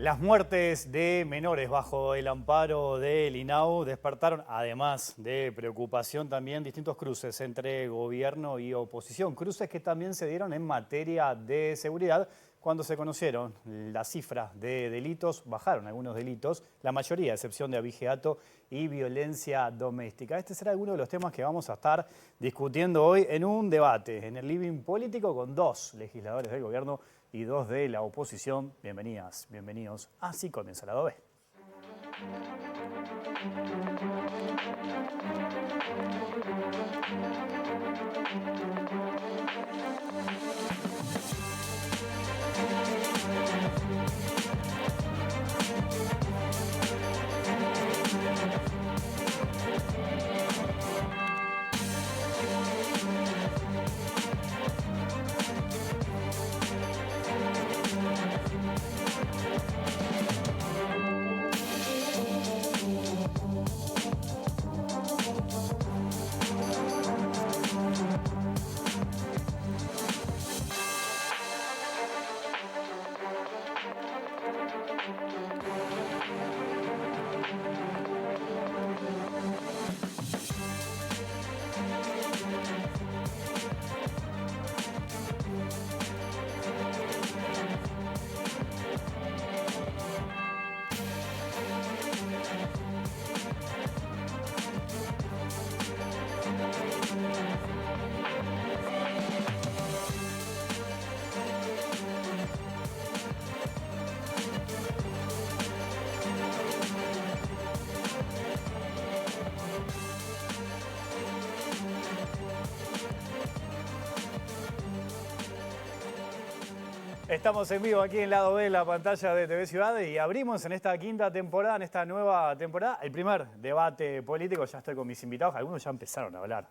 Las muertes de menores bajo el amparo del INAU despertaron, además de preocupación, también distintos cruces entre gobierno y oposición. Cruces que también se dieron en materia de seguridad cuando se conocieron las cifras de delitos, bajaron algunos delitos, la mayoría a excepción de abigeato y violencia doméstica. Este será alguno de los temas que vamos a estar discutiendo hoy en un debate en el living político con dos legisladores del gobierno y dos de la oposición. Bienvenidas, bienvenidos. Así comienza Lado B. Estamos en vivo aquí en Lado B de la pantalla de TV Ciudad y abrimos en esta quinta temporada, en esta nueva temporada, el primer debate político. Ya estoy con mis invitados, algunos ya empezaron a hablar,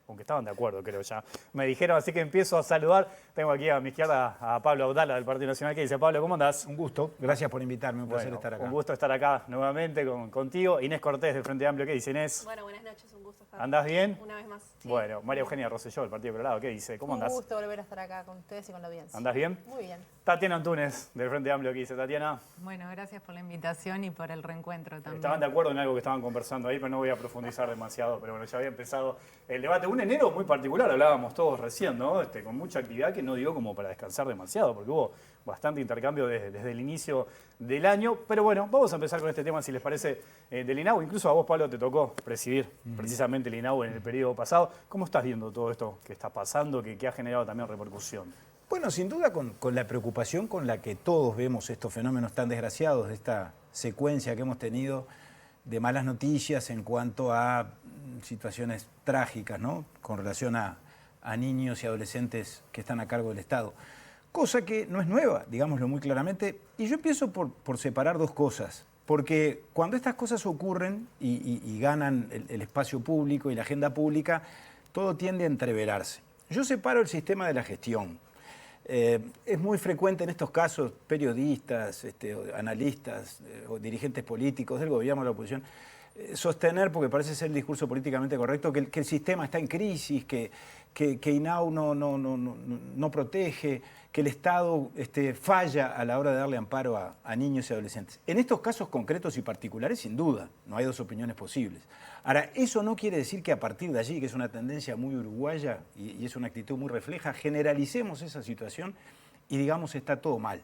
aunque estaban de acuerdo, creo ya. Me dijeron, así que empiezo a saludar. Tengo aquí a mi izquierda a Pablo Audala del Partido Nacional, que dice: Pablo, ¿cómo andás? Un gusto, gracias por invitarme, un placer estar acá. Un gusto estar acá nuevamente contigo. Inés Cortés del Frente Amplio, ¿qué dice Inés? Bueno, buenas noches, un gusto estar ¿Andás bien? una vez más. Sí. Bueno, María Eugenia Rosselló del Partido Colorado, ¿qué dice? ¿Cómo andás? Un gusto volver a estar acá con ustedes y con la audiencia. ¿Andás bien? Muy bien. Tatiana Antunes del Frente Amplio, ¿qué dice? Tatiana. Bueno, gracias por la invitación y por el reencuentro también. Estaban de acuerdo en algo que estaban conversando ahí, pero no voy a profundizar demasiado. Pero bueno, ya había empezado el debate. Un enero muy particular, hablábamos todos recién, ¿no? Con mucha actividad que no digo como para descansar demasiado, porque hubo bastante intercambio desde el inicio del año. Pero bueno, vamos a empezar con este tema, si les parece, del INAU. Incluso a vos, Pablo, te tocó presidir precisamente el INAU en el periodo pasado. ¿Cómo estás viendo todo esto que está pasando, que ha generado también repercusión? Bueno, sin duda con la preocupación con la que todos vemos estos fenómenos tan desgraciados, de esta secuencia que hemos tenido de malas noticias en cuanto a situaciones trágicas, ¿no? Con relación a niños y adolescentes que están a cargo del Estado. Cosa que no es nueva, digámoslo muy claramente. Y yo empiezo por separar dos cosas. Porque cuando estas cosas ocurren y ganan el espacio público y la agenda pública, todo tiende a entreverarse. Yo separo el sistema de la gestión. Es muy frecuente en estos casos, periodistas, analistas o dirigentes políticos del gobierno o de la oposición, sostener, porque parece ser el discurso políticamente correcto, que el sistema está en crisis, que INAU no protege, que el Estado falla a la hora de darle amparo a niños y adolescentes. En estos casos concretos y particulares, sin duda, no hay dos opiniones posibles. Ahora, eso no quiere decir que a partir de allí, que es una tendencia muy uruguaya y es una actitud muy refleja, generalicemos esa situación y digamos está todo mal.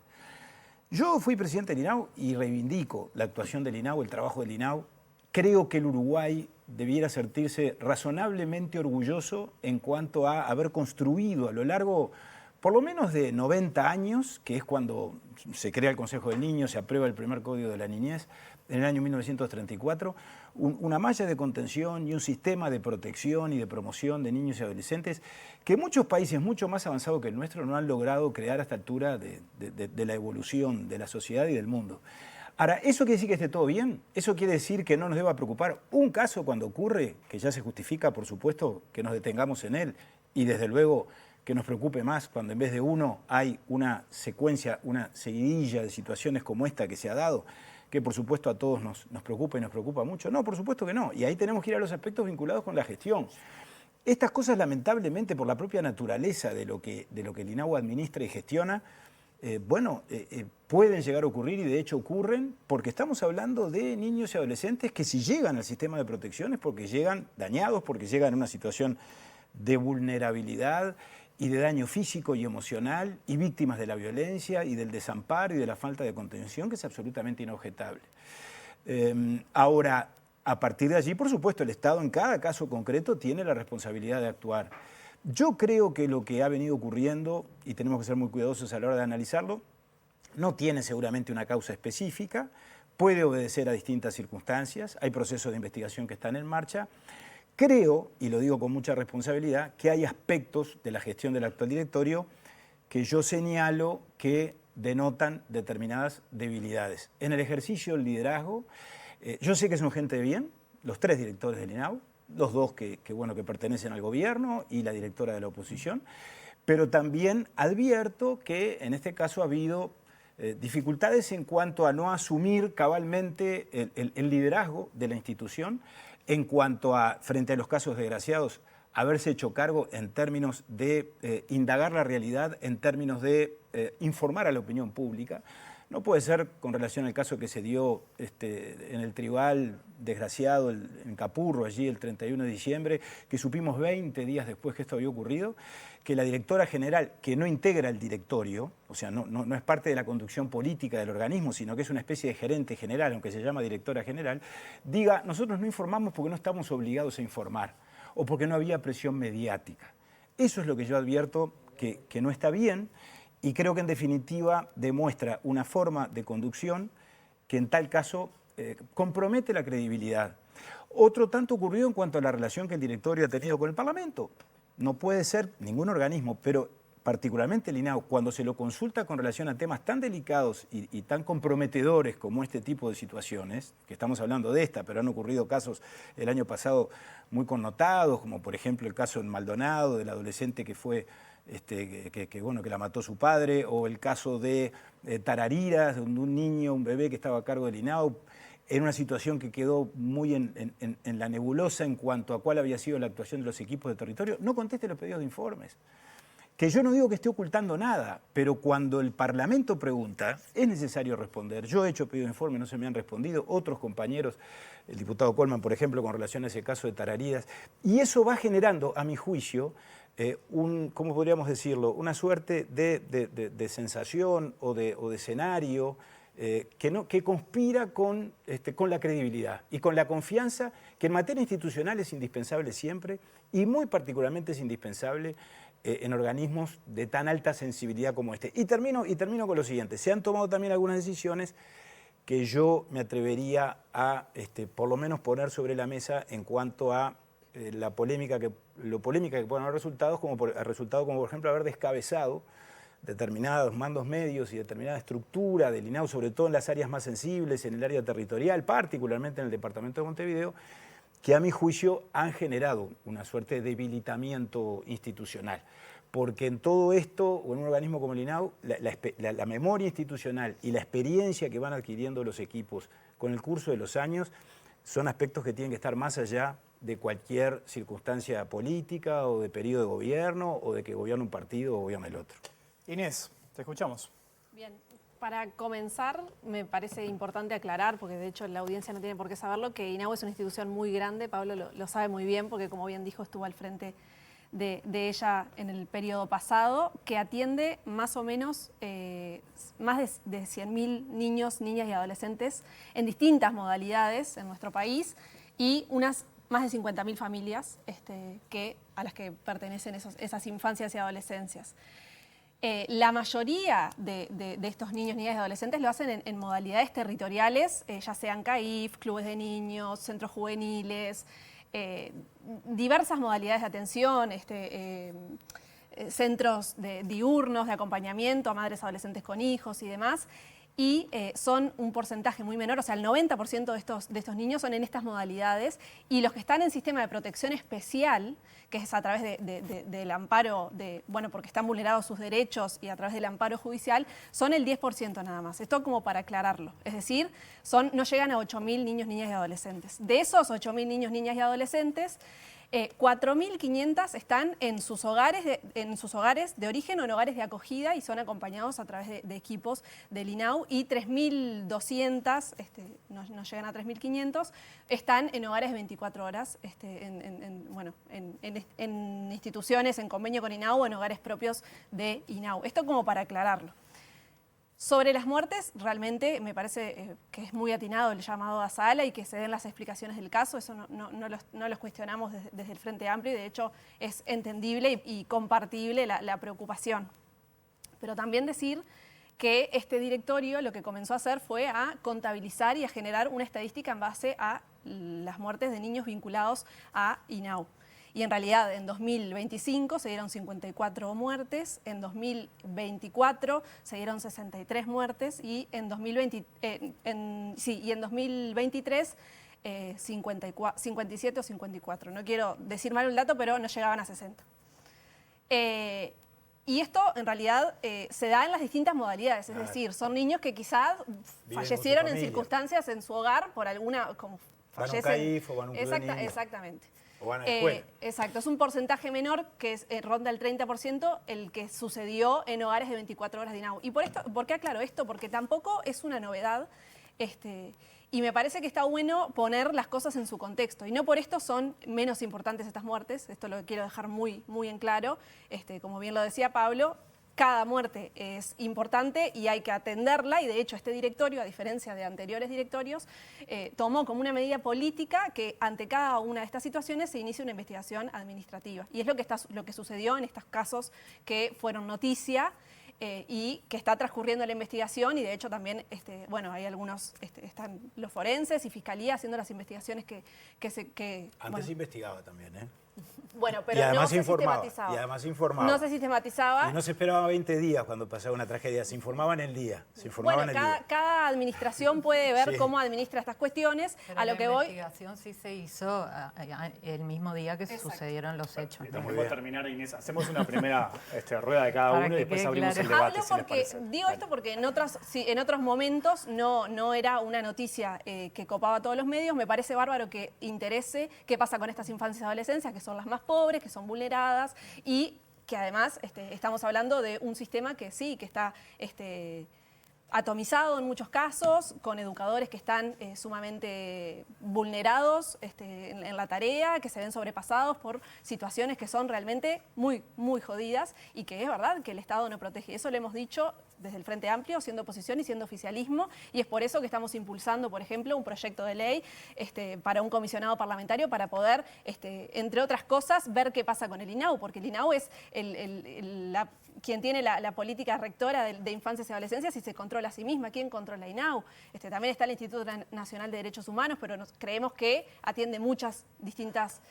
Yo fui presidente del INAU y reivindico la actuación del INAU, el trabajo del INAU. Creo que el Uruguay debiera sentirse razonablemente orgulloso en cuanto a haber construido a lo largo, por lo menos de 90 años, que es cuando se crea el Consejo del Niño, se aprueba el primer Código de la Niñez, en el año 1934, una malla de contención y un sistema de protección y de promoción de niños y adolescentes que muchos países mucho más avanzados que el nuestro no han logrado crear a esta altura de la evolución de la sociedad y del mundo. Ahora, ¿eso quiere decir que esté todo bien? ¿Eso quiere decir que no nos deba preocupar un caso cuando ocurre, que ya se justifica, por supuesto, que nos detengamos en él y desde luego que nos preocupe más cuando en vez de uno hay una secuencia, una seguidilla de situaciones como esta que se ha dado, que por supuesto a todos nos preocupa y nos preocupa mucho? No, por supuesto que no. Y ahí tenemos que ir a los aspectos vinculados con la gestión. Estas cosas, lamentablemente, por la propia naturaleza de lo que el INAU administra y gestiona, pueden llegar a ocurrir y de hecho ocurren porque estamos hablando de niños y adolescentes que si llegan al sistema de protección es porque llegan dañados, porque llegan en una situación de vulnerabilidad y de daño físico y emocional y víctimas de la violencia y del desamparo y de la falta de contención que es absolutamente inobjetable. Ahora, a partir de allí, por supuesto, el Estado en cada caso concreto tiene la responsabilidad de actuar. Yo creo que lo que ha venido ocurriendo, y tenemos que ser muy cuidadosos a la hora de analizarlo, no tiene seguramente una causa específica, puede obedecer a distintas circunstancias, hay procesos de investigación que están en marcha. Creo, y lo digo con mucha responsabilidad, que hay aspectos de la gestión del actual directorio que yo señalo que denotan determinadas debilidades. En el ejercicio del liderazgo, yo sé que son gente de bien, los 3 directores del INAU, los 2 que pertenecen al gobierno y la directora de la oposición, pero también advierto que en este caso ha habido dificultades en cuanto a no asumir cabalmente el liderazgo de la institución, en cuanto a, frente a los casos desgraciados, haberse hecho cargo en términos de indagar la realidad, en términos de informar a la opinión pública. No puede ser con relación al caso que se dio en el tribal desgraciado en Capurro, allí el 31 de diciembre, que supimos 20 días después que esto había ocurrido, que la directora general, que no integra el directorio, o sea, no es parte de la conducción política del organismo, sino que es una especie de gerente general, aunque se llama directora general, diga, nosotros no informamos porque no estamos obligados a informar, o porque no había presión mediática. Eso es lo que yo advierto que no está bien, y creo que en definitiva demuestra una forma de conducción que en tal caso compromete la credibilidad. Otro tanto ocurrió en cuanto a la relación que el directorio ha tenido con el Parlamento. No puede ser ningún organismo, pero particularmente el INAU, cuando se lo consulta con relación a temas tan delicados y tan comprometedores como este tipo de situaciones, que estamos hablando de esta, pero han ocurrido casos el año pasado muy connotados, como por ejemplo el caso en Maldonado, del adolescente que fue que la mató su padre, o el caso de Tarariras, de un niño, un bebé que estaba a cargo del INAU, en una situación que quedó muy en la nebulosa en cuanto a cuál había sido la actuación de los equipos de territorio, no conteste los pedidos de informes. Que yo no digo que esté ocultando nada, pero cuando el Parlamento pregunta, es necesario responder. Yo he hecho pedido de informe, no se me han respondido, otros compañeros, el diputado Colman, por ejemplo, con relación a ese caso de Tarariras, y eso va generando, a mi juicio, ¿cómo podríamos decirlo? Una suerte de sensación o de escenario que conspira con la credibilidad y con la confianza que en materia institucional es indispensable siempre y muy particularmente es indispensable en organismos de tan alta sensibilidad como este. Y termino con lo siguiente. Se han tomado también algunas decisiones que yo me atrevería a por lo menos poner sobre la mesa en cuanto a lo polémica que pueden haber resultados, como por ejemplo haber descabezado determinados mandos medios y determinada estructura del INAU, sobre todo en las áreas más sensibles, en el área territorial, particularmente en el departamento de Montevideo, que a mi juicio han generado una suerte de debilitamiento institucional. Porque en todo esto, o en un organismo como el INAU, la memoria institucional y la experiencia que van adquiriendo los equipos con el curso de los años son aspectos que tienen que estar más allá de cualquier circunstancia política o de periodo de gobierno o de que gobierne un partido o gobierne el otro. Inés, te escuchamos. Bien, para comenzar me parece importante aclarar, porque de hecho la audiencia no tiene por qué saberlo, que INAU es una institución muy grande, Pablo lo sabe muy bien, porque como bien dijo estuvo al frente de ella en el periodo pasado, que atiende más o menos más de 100.000 niños, niñas y adolescentes en distintas modalidades en nuestro país y unas más de 50.000 familias a las que pertenecen esas infancias y adolescencias. La mayoría de estos niños, niñas y adolescentes lo hacen en modalidades territoriales, ya sean CAIF, clubes de niños, centros juveniles, diversas modalidades de atención, centros diurnos de acompañamiento a madres adolescentes con hijos y demás. Y son un porcentaje muy menor, o sea, el 90% de estos niños son en estas modalidades, y los que están en sistema de protección especial, que es a través del amparo, bueno, porque están vulnerados sus derechos y a través del amparo judicial, son el 10% nada más. Esto como para aclararlo. Es decir, no llegan a 8.000 niños, niñas y adolescentes. De esos 8.000 niños, niñas y adolescentes, 4.500 están en sus hogares de origen o en hogares de acogida y son acompañados a través de equipos del INAU, y 3.200, no llegan a 3.500, están en hogares de 24 horas, en instituciones, en convenio con INAU o en hogares propios de INAU. Esto como para aclararlo. Sobre las muertes, realmente me parece que es muy atinado el llamado a sala y que se den las explicaciones del caso. Eso no los cuestionamos desde el Frente Amplio y de hecho es entendible y compartible la preocupación. Pero también decir que este directorio lo que comenzó a hacer fue a contabilizar y a generar una estadística en base a las muertes de niños vinculados a INAU. Y en realidad en 2025 se dieron 54 muertes, en 2024 se dieron 63 muertes y en 2023 57 o 54. No quiero decir mal el dato, pero no llegaban a 60. Y esto en realidad se da en las distintas modalidades, es decir, son niños que quizás fallecieron en circunstancias en su hogar por alguna... como van a un CAIF o van a un club de niños. Exactamente. O van a la escuela. Exacto, es un porcentaje menor que ronda el 30% el que sucedió en hogares de 24 horas de INAU. ¿Y por qué aclaro esto? Porque tampoco es una novedad y me parece que está bueno poner las cosas en su contexto. Y no por esto son menos importantes estas muertes, esto lo quiero dejar muy, muy en claro. Como bien lo decía Pablo, cada muerte es importante y hay que atenderla, y de hecho este directorio, a diferencia de anteriores directorios, tomó como una medida política que ante cada una de estas situaciones se inicie una investigación administrativa. Y es lo que sucedió en estos casos que fueron noticia y que está transcurriendo la investigación, y de hecho también, hay algunos, están los forenses y Fiscalía haciendo las investigaciones que Antes se investigaba también, ¿eh? Bueno, pero no se sistematizaba. Y además informaba. No se sistematizaba. Y no se esperaba 20 días cuando pasaba una tragedia, se informaba en el día. Cada administración puede ver cómo administra estas cuestiones. Pero a lo que voy. La investigación sí se hizo el mismo día que sucedieron los hechos. Estamos por terminar, Inés. Hacemos una primera rueda de cada uno y después abrimos el debate. Digo esto porque en otros momentos no era una noticia que copaba a todos los medios. Me parece bárbaro que interese qué pasa con estas infancias y adolescencias, que son las más pobres, que son vulneradas y que además estamos hablando de un sistema que sí, que está atomizado en muchos casos, con educadores que están sumamente vulnerados en la tarea, que se ven sobrepasados por situaciones que son realmente muy, muy jodidas y que es verdad que el Estado no protege. Eso lo hemos dicho desde el Frente Amplio, siendo oposición y siendo oficialismo, y es por eso que estamos impulsando, por ejemplo, un proyecto de ley para un comisionado parlamentario para poder, entre otras cosas, ver qué pasa con el INAU, porque el INAU es quien tiene la política rectora de infancias y adolescencias y se controla a sí misma. ¿Quién controla INAU? También está el Instituto Nacional de Derechos Humanos, pero creemos que atiende muchas distintas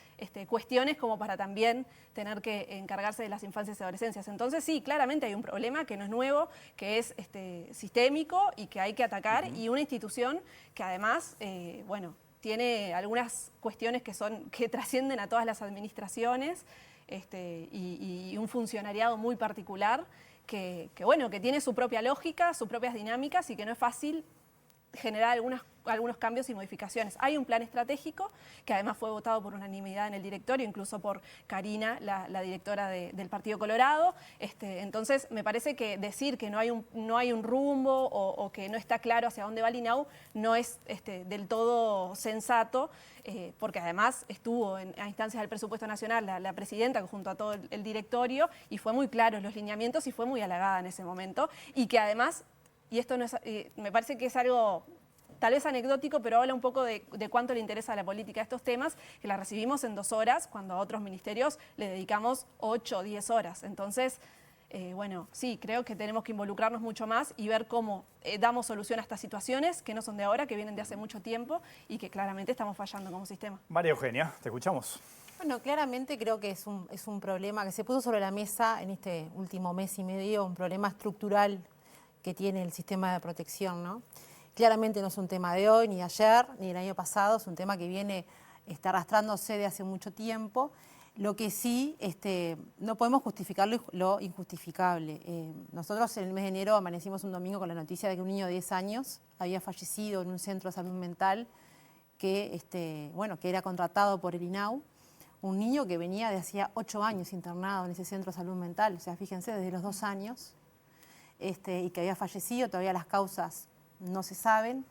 cuestiones como para también tener que encargarse de las infancias y adolescencias. Entonces sí, claramente hay un problema que no es nuevo, que es sistémico y que hay que atacar, y una institución que además, tiene algunas cuestiones que trascienden a todas las administraciones, y un funcionariado muy particular que tiene su propia lógica, sus propias dinámicas y que no es fácil generar algunos cambios y modificaciones. Hay un plan estratégico que además fue votado por unanimidad en el directorio, incluso por Karina, la directora del Partido Colorado. Entonces, me parece que decir que no hay un rumbo o que no está claro hacia dónde va el INAU no es del todo sensato, porque además estuvo a instancias del presupuesto nacional la presidenta junto a todo el directorio y fue muy claro en los lineamientos y fue muy halagada en ese momento, y que además, y esto no es, me parece que es algo tal vez anecdótico, pero habla un poco de cuánto le interesa a la política estos temas, que la recibimos en 2 horas, cuando a otros ministerios le dedicamos 8 o 10 horas. Entonces, sí, creo que tenemos que involucrarnos mucho más y ver cómo damos solución a estas situaciones, que no son de ahora, que vienen de hace mucho tiempo y que claramente estamos fallando como sistema. María Eugenia, te escuchamos. Bueno, claramente creo que es un problema que se puso sobre la mesa en este último mes y medio, un problema estructural que tiene el sistema de protección, ¿no? Claramente no es un tema de hoy, ni de ayer, ni del año pasado, es un tema que está arrastrándose de hace mucho tiempo. Lo que sí, no podemos justificar lo injustificable. Nosotros en el mes de enero amanecimos un domingo con la noticia de que un niño de 10 años había fallecido en un centro de salud mental que era contratado por el INAU. Un niño que venía de hacía 8 años internado en ese centro de salud mental, o sea, fíjense, desde los 2 años, y que había fallecido, todavía las causas no se saben.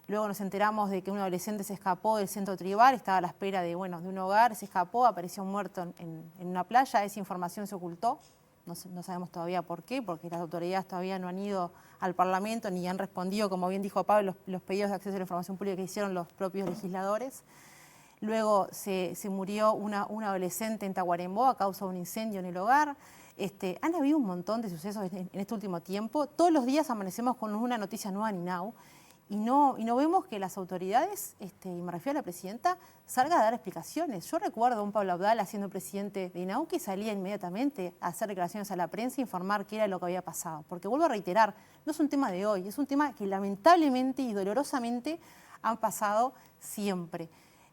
Luego nos enteramos de que un adolescente se escapó del centro tribal, estaba a la espera de un hogar, se escapó, apareció muerto en una playa, esa información se ocultó, no sabemos todavía por qué, porque las autoridades todavía no han ido al Parlamento ni han respondido, como bien dijo Pablo, los pedidos de acceso a la información pública que hicieron los propios legisladores. Luego se murió una adolescente en Tacuarembó a causa de un incendio en el hogar. Han habido un montón de sucesos en este último tiempo. Todos los días amanecemos con una noticia nueva en INAU y no vemos que las autoridades, y me refiero a la presidenta, salga a dar explicaciones. Yo recuerdo a un Pablo Abdala siendo presidente de INAU que salía inmediatamente a hacer declaraciones a la prensa e informar qué era lo que había pasado. Porque vuelvo a reiterar, no es un tema de hoy, es un tema que lamentablemente y dolorosamente han pasado siempre.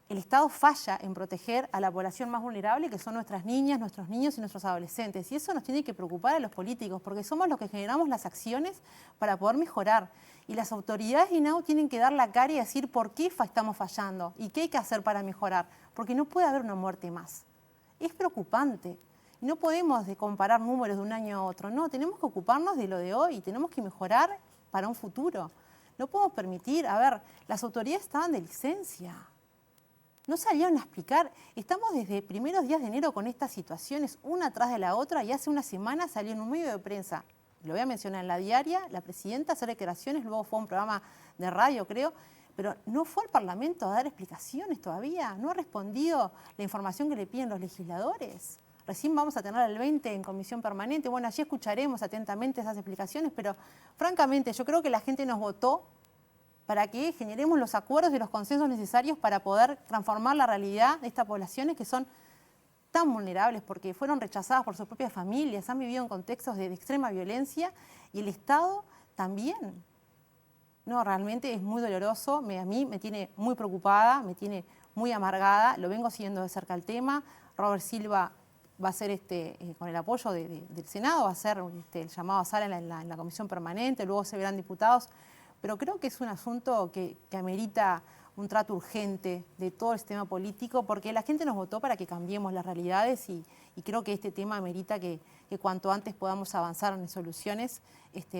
El Estado falla en proteger a la población más vulnerable, que son nuestras niñas, nuestros niños y nuestros adolescentes. Y eso nos tiene que preocupar a los políticos, porque somos los que generamos las acciones para poder mejorar. Y las autoridades de INAU tienen que dar la cara y decir por qué estamos fallando y qué hay que hacer para mejorar, porque no puede haber una muerte más. Es preocupante. Y no podemos comparar números de un año a otro. No, tenemos que ocuparnos de lo de hoy, tenemos que mejorar para un futuro. No podemos permitir, las autoridades estaban de licencia. No salieron a explicar. Estamos desde primeros días de enero con estas situaciones, una tras de la otra, y hace una semana salió en un medio de prensa, lo voy a mencionar en la diaria, la presidenta a hacer declaraciones, luego fue a un programa de radio, creo, pero no fue al Parlamento a dar explicaciones todavía, no ha respondido la información que le piden los legisladores. Recién vamos a tener el 20 en comisión permanente. Bueno, allí escucharemos atentamente esas explicaciones, pero francamente yo creo que la gente nos votó para que generemos los acuerdos y los consensos necesarios para poder transformar la realidad de estas poblaciones que son tan vulnerables porque fueron rechazadas por sus propias familias, han vivido en contextos de extrema violencia y el Estado también. No, realmente es muy doloroso, a mí me tiene muy preocupada, me tiene muy amargada, lo vengo siguiendo de cerca el tema. Robert Silva va a hacer, con el apoyo del Senado, va a hacer el llamado a sala en la comisión permanente, luego se verán diputados. Pero creo que es un asunto que amerita un trato urgente de todo el sistema político, porque la gente nos votó para que cambiemos las realidades y creo que este tema amerita que cuanto antes podamos avanzar en soluciones,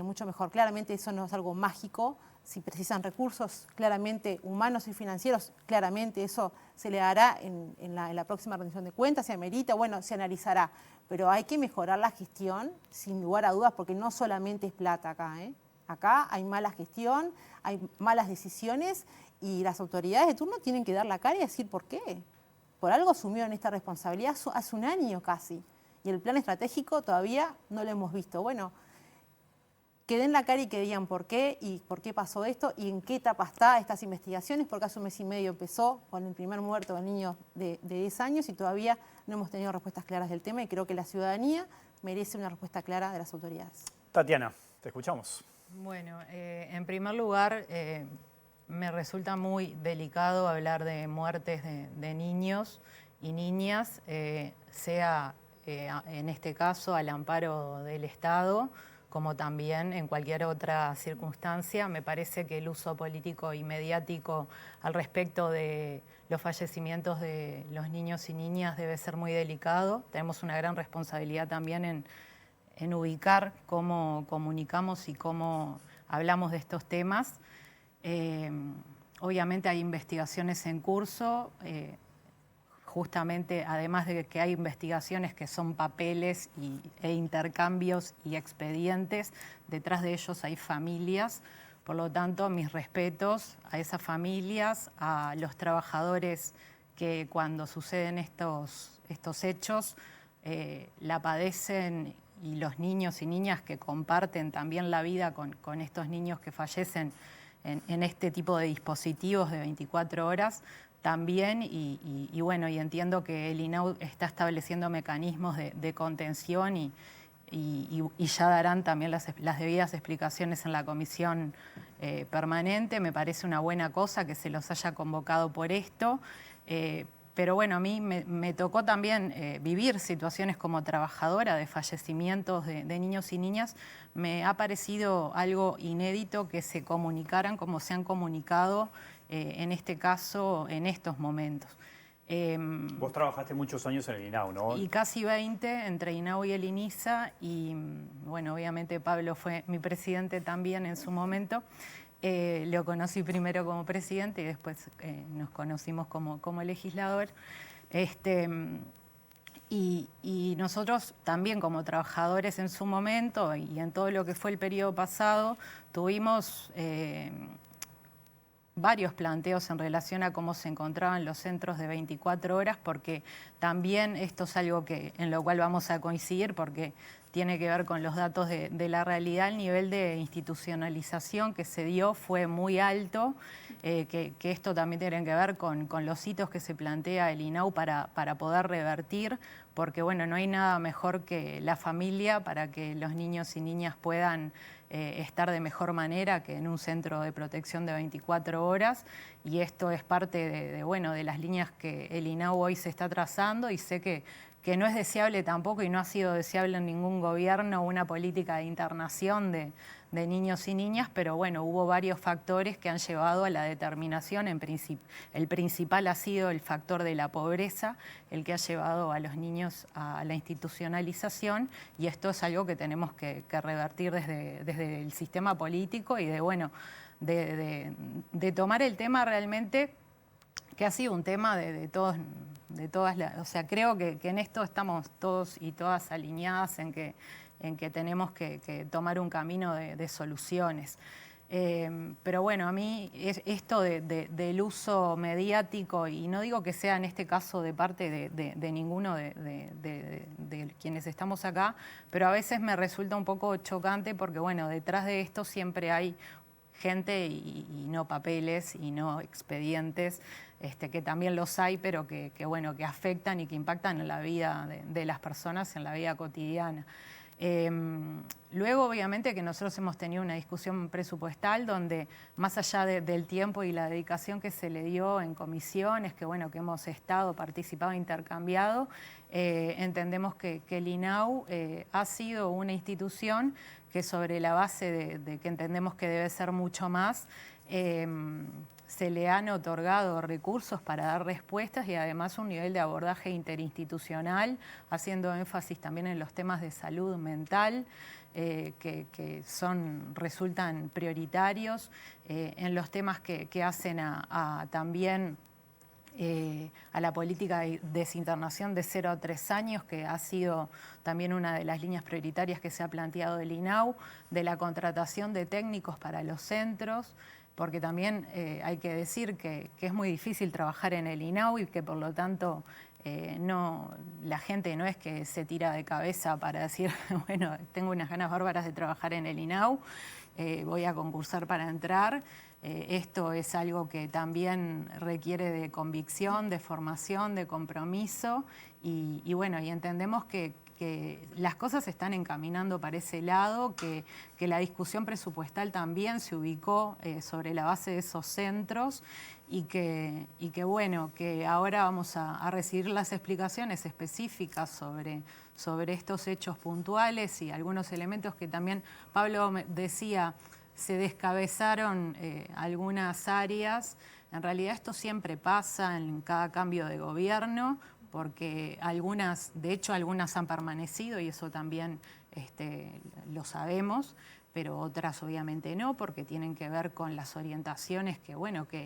mucho mejor. Claramente eso no es algo mágico, si precisan recursos claramente humanos y financieros, claramente eso se le dará en la próxima rendición de cuentas, se amerita, bueno, se analizará, pero hay que mejorar la gestión sin lugar a dudas, porque no solamente es plata acá, ¿eh? Acá hay mala gestión, hay malas decisiones y las autoridades de turno tienen que dar la cara y decir por qué. Por algo asumieron esta responsabilidad hace un año casi y el plan estratégico todavía no lo hemos visto. Bueno, que den la cara y que digan por qué pasó esto y en qué etapa está estas investigaciones, porque hace un mes y medio empezó con el primer muerto del niño de 10 años y todavía no hemos tenido respuestas claras del tema y creo que la ciudadanía merece una respuesta clara de las autoridades. Tatiana, te escuchamos. Bueno, en primer lugar, me resulta muy delicado hablar de muertes de niños y niñas, sea en este caso al amparo del Estado, como también en cualquier otra circunstancia. Me parece que el uso político y mediático al respecto de los fallecimientos de los niños y niñas debe ser muy delicado. Tenemos una gran responsabilidad también en ubicar cómo comunicamos y cómo hablamos de estos temas. Obviamente hay investigaciones en curso, justamente además de que hay investigaciones que son papeles e intercambios y expedientes, detrás de ellos hay familias. Por lo tanto, mis respetos a esas familias, a los trabajadores que cuando suceden estos hechos la padecen, y los niños y niñas que comparten también la vida con estos niños que fallecen en este tipo de dispositivos de 24 horas también. Y bueno, y entiendo que el INAU está estableciendo mecanismos de contención y ya darán también las debidas explicaciones en la comisión permanente. Me parece una buena cosa que se los haya convocado por esto. Pero bueno, a mí me tocó también vivir situaciones como trabajadora de fallecimientos de niños y niñas. Me ha parecido algo inédito que se comunicaran como se han comunicado en este caso, en estos momentos. Vos trabajaste muchos años en el INAU, ¿no? Y casi 20 entre INAU y el INISA, y bueno, obviamente Pablo fue mi presidente también en su momento. Lo conocí primero como presidente y después nos conocimos como legislador. Y nosotros también como trabajadores en su momento y en todo lo que fue el periodo pasado, tuvimos varios planteos en relación a cómo se encontraban los centros de 24 horas, porque también esto es algo en lo cual vamos a coincidir, porque tiene que ver con los datos de la realidad. El nivel de institucionalización que se dio fue muy alto, que esto también tiene que ver con los hitos que se plantea el INAU para poder revertir, porque bueno, no hay nada mejor que la familia para que los niños y niñas puedan estar de mejor manera que en un centro de protección de 24 horas, y esto es parte de las líneas que el INAU hoy se está trazando, y sé que no es deseable tampoco y no ha sido deseable en ningún gobierno una política de internación de niños y niñas, pero bueno, hubo varios factores que han llevado a la determinación. El principal ha sido el factor de la pobreza, el que ha llevado a los niños a la institucionalización, y esto es algo que tenemos que revertir desde el sistema político y de tomar el tema realmente, que ha sido un tema de todas o sea, creo que en esto estamos todos y todas alineadas en que tenemos que tomar un camino de soluciones. Pero bueno, a mí esto del uso mediático, y no digo que sea en este caso de parte de ninguno de quienes estamos acá, pero a veces me resulta un poco chocante porque bueno, detrás de esto siempre hay gente y no papeles y no expedientes, que también los hay, pero que afectan y que impactan en la vida de las personas, en la vida cotidiana. Luego, obviamente, que nosotros hemos tenido una discusión presupuestal donde, más allá del tiempo y la dedicación que se le dio en comisiones, que hemos estado, participado, intercambiado, entendemos que el INAU ha sido una institución que, sobre la base de que entendemos que debe ser mucho más, se le han otorgado recursos para dar respuestas y además un nivel de abordaje interinstitucional, haciendo énfasis también en los temas de salud mental, que resultan prioritarios, en los temas que hacen también a la política de desinternación de 0 a 3 años, que ha sido también una de las líneas prioritarias que se ha planteado del INAU, de la contratación de técnicos para los centros, porque también hay que decir que es muy difícil trabajar en el INAU y que por lo tanto la gente no es que se tira de cabeza para decir, bueno, tengo unas ganas bárbaras de trabajar en el INAU, voy a concursar para entrar. Esto es algo que también requiere de convicción, de formación, de compromiso, y entendemos que las cosas se están encaminando para ese lado, que la discusión presupuestal también se ubicó sobre la base de esos centros, y que ahora vamos a recibir las explicaciones específicas sobre estos hechos puntuales y algunos elementos que también Pablo decía. Se descabezaron algunas áreas. En realidad esto siempre pasa en cada cambio de gobierno, porque algunas han permanecido y eso también lo sabemos, pero otras obviamente no, porque tienen que ver con las orientaciones que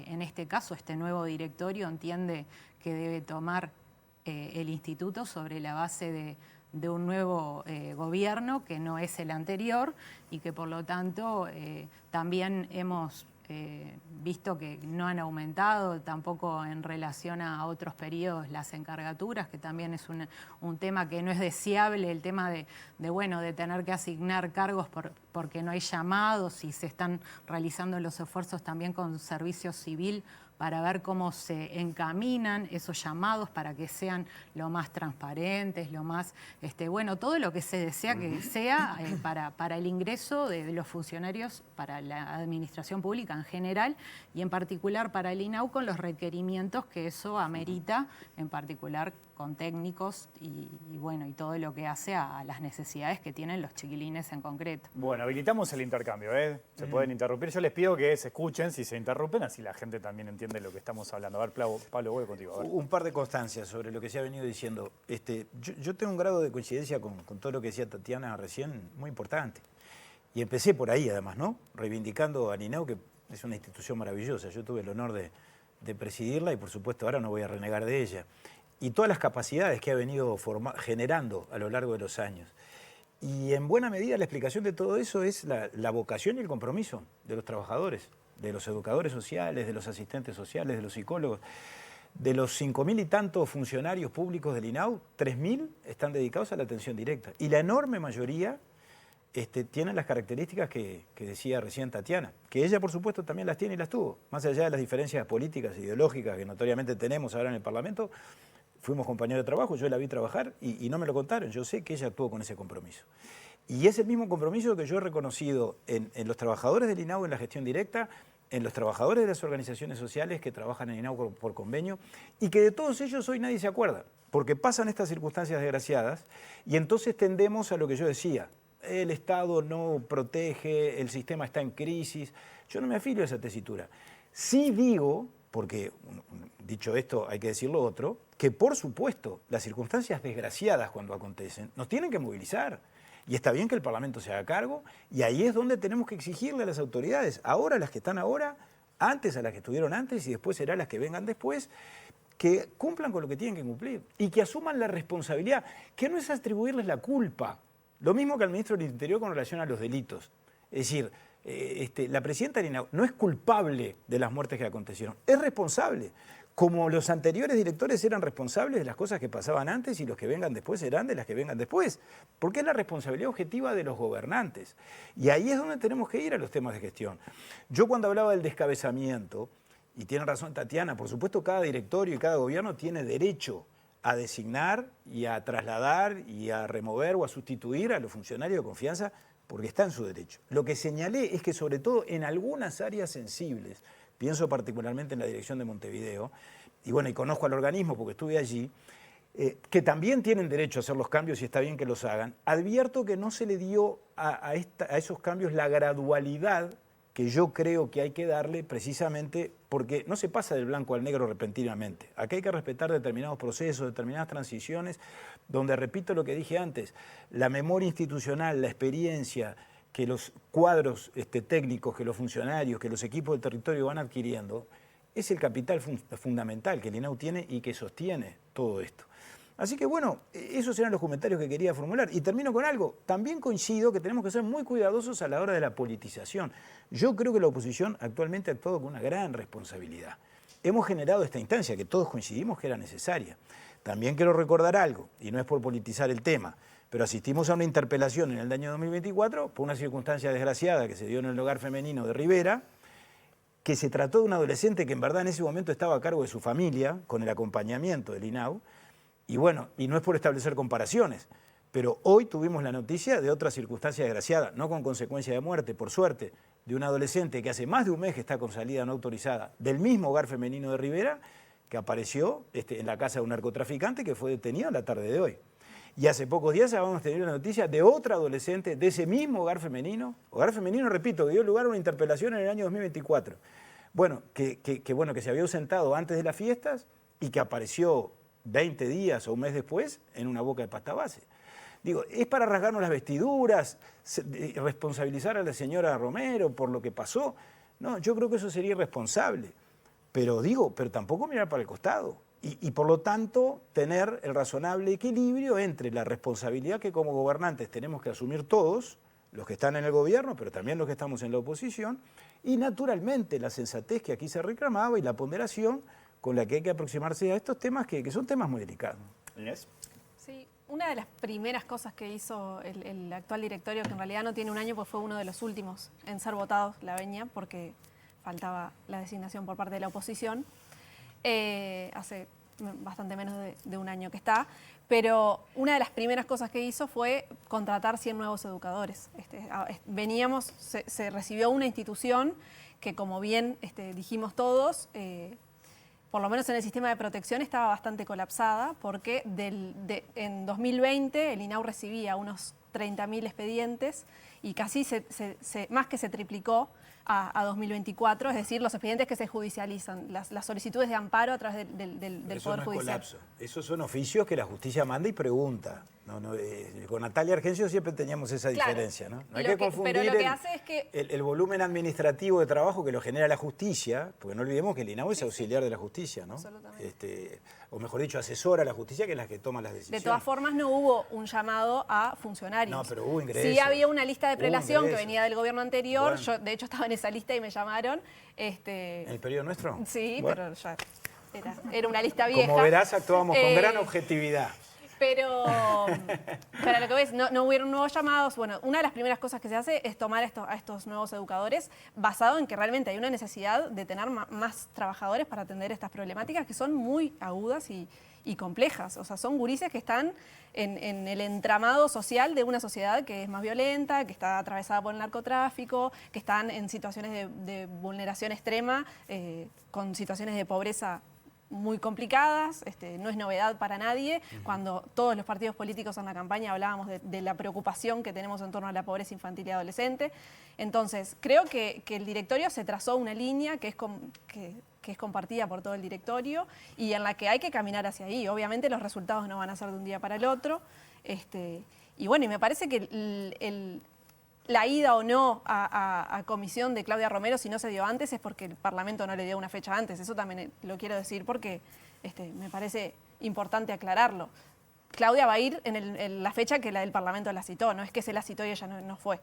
en este caso este nuevo directorio entiende que debe tomar el instituto sobre la base de un nuevo gobierno que no es el anterior, y que por lo tanto también hemos visto que no han aumentado tampoco en relación a otros periodos las encargaturas, que también es un tema que no es deseable, el tema de tener que asignar cargos porque no hay llamados, y se están realizando los esfuerzos también con servicio civil para ver cómo se encaminan esos llamados para que sean lo más transparentes, lo más, bueno, todo lo que se desea que sea para el ingreso de los funcionarios, para la administración pública en general y en particular para el INAU con los requerimientos que eso amerita, en particular con técnicos y bueno, y todo lo que hace a las necesidades que tienen los chiquilines en concreto. Bueno, habilitamos el intercambio, ¿eh? Se pueden interrumpir. Yo les pido que se escuchen si se interrumpen, así la gente también entiende lo que estamos hablando. A ver, Pablo, voy contigo. A ver. Un par de constancias sobre lo que se ha venido diciendo. Yo tengo un grado de coincidencia con todo lo que decía Tatiana recién, muy importante. Y empecé por ahí, además, ¿no? Reivindicando a INAU, que es una institución maravillosa. Yo tuve el honor de presidirla y, por supuesto, ahora no voy a renegar de ella. Y todas las capacidades que ha venido generando a lo largo de los años. Y en buena medida la explicación de todo eso es la vocación y el compromiso de los trabajadores, de los educadores sociales, de los asistentes sociales, de los psicólogos. De los 5.000 y tantos funcionarios públicos del INAU, 3.000 están dedicados a la atención directa. Y la enorme mayoría tienen las características que decía recién Tatiana, que ella por supuesto también las tiene y las tuvo. Más allá de las diferencias políticas e ideológicas que notoriamente tenemos ahora en el Parlamento, fuimos compañeros de trabajo, yo la vi trabajar y no me lo contaron, yo sé que ella actuó con ese compromiso. Y es el mismo compromiso que yo he reconocido en los trabajadores del INAU en la gestión directa, en los trabajadores de las organizaciones sociales que trabajan en INAU por convenio, y que de todos ellos hoy nadie se acuerda, porque pasan estas circunstancias desgraciadas y entonces tendemos a lo que yo decía, el Estado no protege, el sistema está en crisis. Yo no me afilio a esa tesitura. Sí digo, porque dicho esto hay que decir lo otro, que por supuesto las circunstancias desgraciadas cuando acontecen nos tienen que movilizar. Y está bien que el Parlamento se haga cargo y ahí es donde tenemos que exigirle a las autoridades, ahora las que están ahora, antes a las que estuvieron antes y después será las que vengan después, que cumplan con lo que tienen que cumplir y que asuman la responsabilidad, que no es atribuirles la culpa. Lo mismo que al ministro del Interior con relación a los delitos. Es decir, la presidenta Lina no es culpable de las muertes que acontecieron, es responsable. Como los anteriores directores eran responsables de las cosas que pasaban antes y los que vengan después serán de las que vengan después. Porque es la responsabilidad objetiva de los gobernantes. Y ahí es donde tenemos que ir a los temas de gestión. Yo cuando hablaba del descabezamiento, y tiene razón Tatiana, por supuesto cada directorio y cada gobierno tiene derecho a designar y a trasladar y a remover o a sustituir a los funcionarios de confianza porque está en su derecho. Lo que señalé es que sobre todo en algunas áreas sensibles, pienso particularmente en la dirección de Montevideo, y bueno, y conozco al organismo porque estuve allí, que también tienen derecho a hacer los cambios y está bien que los hagan, advierto que no se le dio a esos cambios la gradualidad que yo creo que hay que darle precisamente porque no se pasa del blanco al negro repentinamente. Aquí hay que respetar determinados procesos, determinadas transiciones, donde, repito lo que dije antes, la memoria institucional, la experiencia que los cuadros técnicos, que los funcionarios, que los equipos del territorio van adquiriendo, es el capital fundamental que el INAU tiene y que sostiene todo esto. Así que bueno, esos eran los comentarios que quería formular. Y termino con algo. También coincido que tenemos que ser muy cuidadosos a la hora de la politización. Yo creo que la oposición actualmente ha actuado con una gran responsabilidad. Hemos generado esta instancia que todos coincidimos que era necesaria. También quiero recordar algo, y no es por politizar el tema, pero asistimos a una interpelación en el año 2024 por una circunstancia desgraciada que se dio en el hogar femenino de Rivera, que se trató de un adolescente que en verdad en ese momento estaba a cargo de su familia, con el acompañamiento del INAU. Y bueno, y no es por establecer comparaciones, pero hoy tuvimos la noticia de otra circunstancia desgraciada, no con consecuencia de muerte, por suerte, de un adolescente que hace más de un mes que está con salida no autorizada del mismo hogar femenino de Rivera, que apareció en la casa de un narcotraficante que fue detenido en la tarde de hoy. Y hace pocos días vamos a tener la noticia de otra adolescente de ese mismo hogar femenino, repito, que dio lugar a una interpelación en el año 2024. Bueno, que se había ausentado antes de las fiestas y que apareció 20 días o un mes después en una boca de pasta base. Digo, ¿es para rasgarnos las vestiduras, responsabilizar a la señora Romero por lo que pasó? No, yo creo que eso sería irresponsable. Pero tampoco mirar para el costado. Y por lo tanto tener el razonable equilibrio entre la responsabilidad que como gobernantes tenemos que asumir todos, los que están en el gobierno, pero también los que estamos en la oposición, y naturalmente la sensatez que aquí se reclamaba y la ponderación con la que hay que aproximarse a estos temas que son temas muy delicados. Inés. Sí, una de las primeras cosas que hizo el actual directorio, que en realidad no tiene un año, pues fue uno de los últimos en ser votados, la Veña, porque faltaba la designación por parte de la oposición. Hace bastante menos de un año que está, pero una de las primeras cosas que hizo fue contratar 100 nuevos educadores. Se recibió una institución que, como bien dijimos todos, por lo menos en el sistema de protección estaba bastante colapsada, porque en 2020 el INAU recibía unos 30.000 expedientes y casi más que se triplicó a 2024, es decir, los expedientes que se judicializan, las solicitudes de amparo a través del Poder Judicial. Colapso. Esos son oficios que la justicia manda y pregunta. Con Natalia Argencio siempre teníamos esa diferencia. No hay que confundir pero lo que hace es que el volumen administrativo de trabajo que lo genera la justicia, porque no olvidemos que el INAU es auxiliar de la justicia, ¿no? O mejor dicho, asesora a la justicia, que es la que toma las decisiones. De todas formas, no hubo un llamado a funcionarios. No, pero hubo ingresos. Sí había una lista de prelación que venía del gobierno anterior. Bueno. Yo, de hecho, estaba en esa lista y me llamaron. ¿En el periodo nuestro? Sí, bueno. Pero ya era una lista vieja. Como verás, actuamos con gran objetividad. Pero para lo que ves, no hubieron nuevos llamados. Bueno, una de las primeras cosas que se hace es tomar a estos nuevos educadores basado en que realmente hay una necesidad de tener más trabajadores para atender estas problemáticas que son muy agudas y complejas. O sea, son gurises que están en el entramado social de una sociedad que es más violenta, que está atravesada por el narcotráfico, que están en situaciones de vulneración extrema, con situaciones de pobreza muy complicadas. No es novedad para nadie. Cuando todos los partidos políticos en la campaña hablábamos de la preocupación que tenemos en torno a la pobreza infantil y adolescente. Entonces, creo que el directorio se trazó una línea que es compartida por todo el directorio y en la que hay que caminar hacia ahí. Obviamente los resultados no van a ser de un día para el otro. Y bueno, y me parece que la ida o no a comisión de Claudia Romero, si no se dio antes, es porque el Parlamento no le dio una fecha antes. Eso también lo quiero decir porque me parece importante aclararlo. Claudia va a ir en la fecha que el Parlamento la citó, no es que se la citó y ella no fue.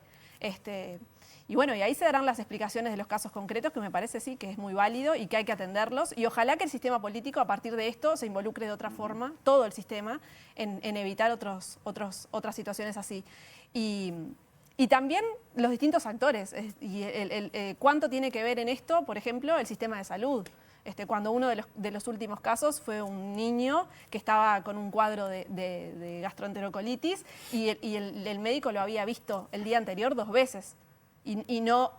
Y bueno, y ahí se darán las explicaciones de los casos concretos, que me parece sí que es muy válido y que hay que atenderlos. Y ojalá que el sistema político, a partir de esto, se involucre de otra forma, todo el sistema, en evitar otras situaciones así. Y también los distintos actores. Y cuánto tiene que ver en esto, por ejemplo, el sistema de salud. Cuando uno de los últimos casos fue un niño que estaba con un cuadro de gastroenterocolitis y el médico lo había visto el día anterior 2 veces y no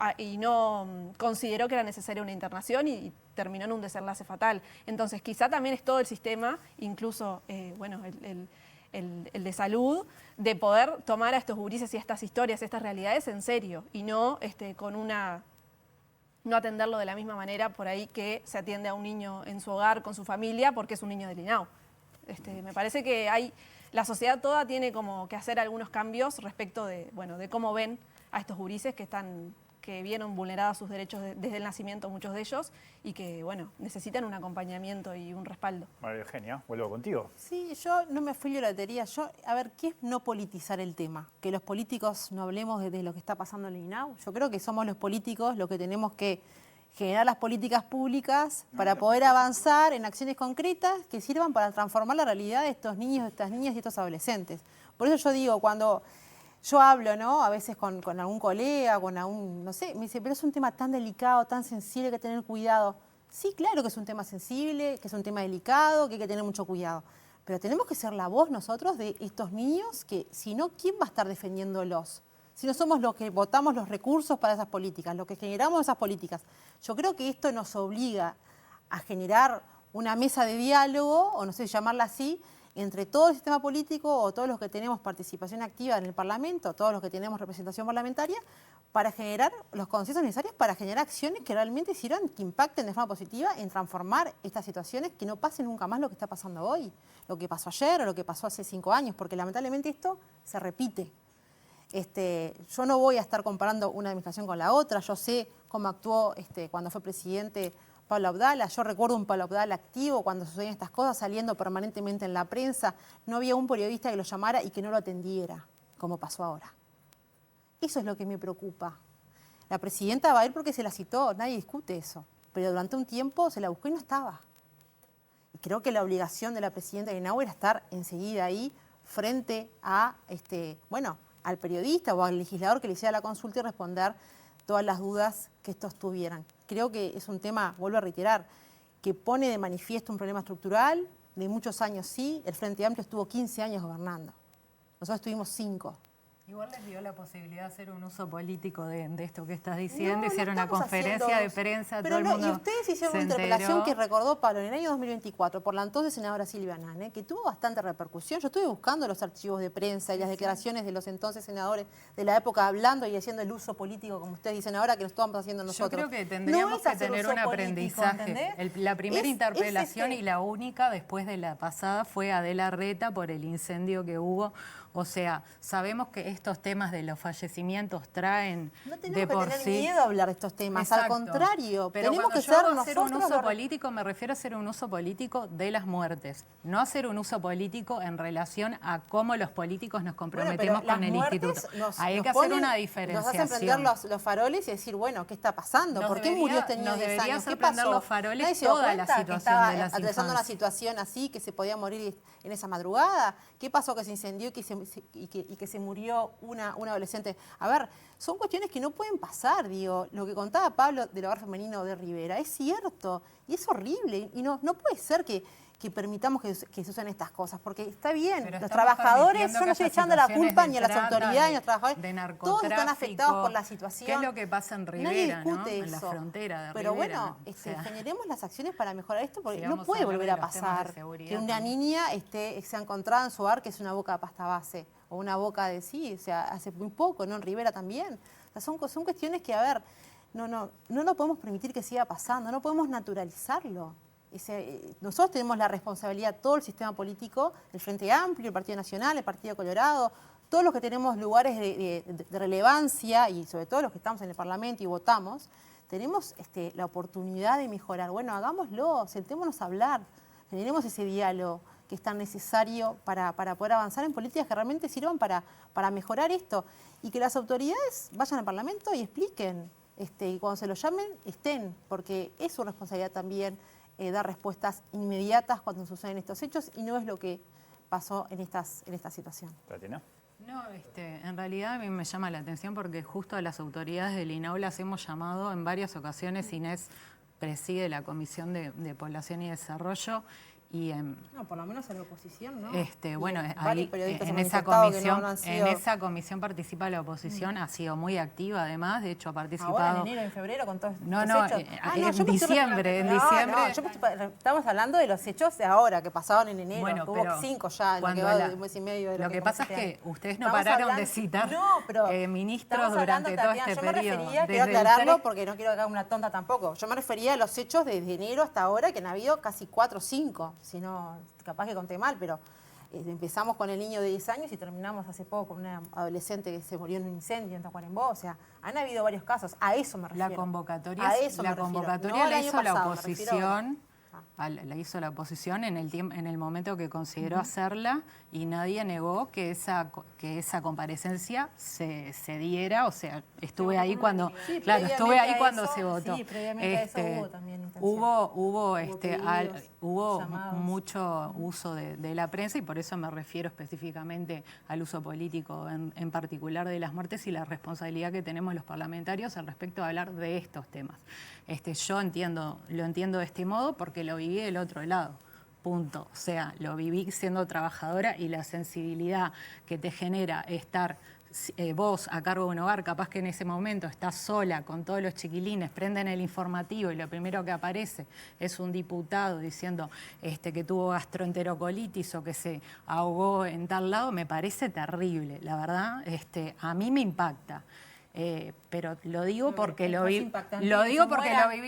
consideró que era necesaria una internación y terminó en un desenlace fatal. Entonces, quizá también es todo el sistema, incluso el de salud, de poder tomar a estos gurises y a estas historias, estas realidades en serio y no no atenderlo de la misma manera por ahí que se atiende a un niño en su hogar con su familia porque es un niño del INAU. Me parece que la sociedad toda tiene como que hacer algunos cambios respecto de cómo ven a estos gurises que vieron vulnerados sus derechos desde el nacimiento, muchos de ellos, y que, necesitan un acompañamiento y un respaldo. María Eugenia, vuelvo contigo. Sí, yo no me fui a la lotería. ¿Qué es no politizar el tema? Que los políticos no hablemos de lo que está pasando en el INAU. Yo creo que somos los políticos los que tenemos que generar las políticas públicas para poder avanzar en acciones concretas que sirvan para transformar la realidad de estos niños, de estas niñas y estos adolescentes. Por eso yo digo, cuando yo hablo, ¿no? A veces con algún colega, con algún, no sé, me dice, pero es un tema tan delicado, tan sensible, hay que tener cuidado. Sí, claro que es un tema sensible, que es un tema delicado, que hay que tener mucho cuidado. Pero tenemos que ser la voz nosotros de estos niños que, si no, ¿quién va a estar defendiéndolos? Si no somos los que votamos los recursos para esas políticas, los que generamos esas políticas. Yo creo que esto nos obliga a generar una mesa de diálogo, o no sé llamarla así, entre todo el sistema político o todos los que tenemos participación activa en el Parlamento, todos los que tenemos representación parlamentaria, para generar los consensos necesarios para generar acciones que realmente sirvan, que impacten de forma positiva en transformar estas situaciones, que no pase nunca más lo que está pasando hoy, lo que pasó ayer o lo que pasó hace 5 años, porque lamentablemente esto se repite. Yo no voy a estar comparando una administración con la otra, yo sé cómo actuó cuando fue presidente Pablo Abdala. Yo recuerdo un Pablo Abdala activo cuando sucedían estas cosas, saliendo permanentemente en la prensa. No había un periodista que lo llamara y que no lo atendiera, como pasó ahora. Eso es lo que me preocupa. La presidenta va a ir porque se la citó, nadie discute eso. Pero durante un tiempo se la buscó y no estaba. Y creo que la obligación de la presidenta de INAU era estar enseguida ahí frente a, al periodista o al legislador que le hiciera la consulta y responder todas las dudas que estos tuvieran. creo que es un tema, vuelvo a reiterar, que pone de manifiesto un problema estructural, de muchos años sí, el Frente Amplio estuvo 15 años gobernando, nosotros estuvimos 5. Igual les dio la posibilidad de hacer un uso político de esto que estás diciendo. No, Hicieron una estamos conferencia haciendo- de prensa, pero todo el no, mundo y ustedes hicieron se una interpelación enteró. que recordó Pablo en el año 2024 por la entonces senadora Silvia Nane, que tuvo bastante repercusión. Yo estuve buscando los archivos de prensa y las declaraciones de los entonces senadores de la época hablando y haciendo el uso político, como ustedes dicen ahora, que lo estamos haciendo Yo nosotros. creo que tendríamos No es que hacer tener uso un político, aprendizaje. ¿entendés? La primera Es interpelación y la única después de la pasada fue Adela Reta por el incendio que hubo. O sea, sabemos que estos temas de los fallecimientos traen No de tenemos que por tener sí... miedo a hablar de estos temas, Exacto. al contrario, Pero tenemos cuando que yo ser hago hacer un nosotros uso los... político, me refiero a hacer un uso político de las muertes, no hacer un uso político en relación a cómo los políticos nos comprometemos con el instituto. Hay que hacer una diferenciación. Nos hacen prender los faroles y decir, bueno, ¿qué está pasando? ¿Por qué murió este niño de 10 años? ¿Qué prender pasó? los faroles ¿Nadie se dio toda la cuenta que situación estaba de las atravesando una infancias? situación así, que se podía morir en esa madrugada? ¿Qué pasó que se incendió y que se murió una adolescente? A ver, son cuestiones que no pueden pasar, digo. Lo que contaba Pablo del hogar femenino de Rivera es cierto y es horrible. Y no puede ser que permitamos que se usen estas cosas, porque está bien, Pero los estamos trabajadores, permitiendo yo no que estoy haya echando la situaciones culpa de ni a las trata, autoridades ni a de los trabajadores, todos están narcotráfico. afectados por la situación. ¿Qué es lo que pasa en Nadie Rivera, ¿no? discute En la eso. frontera de Pero Rivera, bueno, o sea. generemos las acciones para mejorar esto, porque Sigamos no puede hablando volver a de los temas de pasar seguridad que una también. niña se ha encontrado en su hogar que es una boca de pasta base, o una boca de o sea, hace muy poco, ¿no? En Rivera también. O sea, son cuestiones que, a ver, no lo podemos permitir que siga pasando, no podemos naturalizarlo. Nosotros tenemos la responsabilidad, todo el sistema político, el Frente Amplio, el Partido Nacional, el Partido Colorado, todos los que tenemos lugares de relevancia y sobre todo los que estamos en el Parlamento y votamos, tenemos la oportunidad de mejorar. Bueno, hagámoslo, sentémonos a hablar, generemos ese diálogo que es tan necesario para poder avanzar en políticas que realmente sirvan para mejorar esto y que las autoridades vayan al Parlamento y expliquen, y cuando se los llamen, estén, porque es su responsabilidad también dar respuestas inmediatas cuando suceden estos hechos y no es lo que pasó en esta situación. Tatiana. No, en realidad a mí me llama la atención porque justo a las autoridades del INAU las hemos llamado en varias ocasiones. Inés preside la Comisión de Población y Desarrollo y No, por lo menos en la oposición, ¿no? bueno, Y varios ahí periodistas en han esa manifestado que comisión, no han en sido- esa comisión participa la oposición, ha sido muy activa además, de hecho ha participado. Ahora en enero, en febrero, con todos No, estos no, hechos. en yo me estoy diciembre, refiriendo- en diciembre. No, estamos hablando de los hechos de ahora, que pasaron en enero. Bueno, Hubo pero 5 ya, en lo que cuando va de un mes y medio. De lo que pasa es pasó que este año. ustedes no Estamos pararon de hablando- citar No, pero ministros estamos durante hablando, todo Tatiana, este yo me periodo. refería, quiero Desde el aclararlo 3 porque no quiero que haga una tonta tampoco. Yo me refería a los hechos desde enero hasta ahora, que han habido casi 4 o 5, si no, capaz que conté mal, pero empezamos con el niño de 10 años y terminamos hace poco con una adolescente que se murió en un incendio en Tacuarembó. O sea, han habido varios casos, a eso me refiero. La convocatoria, A eso me la refiero. convocatoria No al la año hizo la pasado, me refiero ahora. oposición. La hizo la oposición en el momento que consideró hacerla y nadie negó que esa comparecencia se diera, o sea, estuve ahí cuando, Sí, claro, estuve ahí previamente a cuando eso, se votó. sí, previamente a eso hubo también instancia. Hubo llamados. mucho uso de la prensa y por eso me refiero específicamente al uso político, en particular de las muertes y la responsabilidad que tenemos los parlamentarios al respecto de hablar de estos temas. Yo lo entiendo de este modo porque lo viví del otro lado. Punto. O sea, lo viví siendo trabajadora y la sensibilidad que te genera estar vos a cargo de un hogar, capaz que en ese momento estás sola con todos los chiquilines, prenden el informativo y lo primero que aparece es un diputado diciendo que tuvo gastroenterocolitis o que se ahogó en tal lado, me parece terrible. La verdad, a mí me impacta. Pero lo digo porque lo viví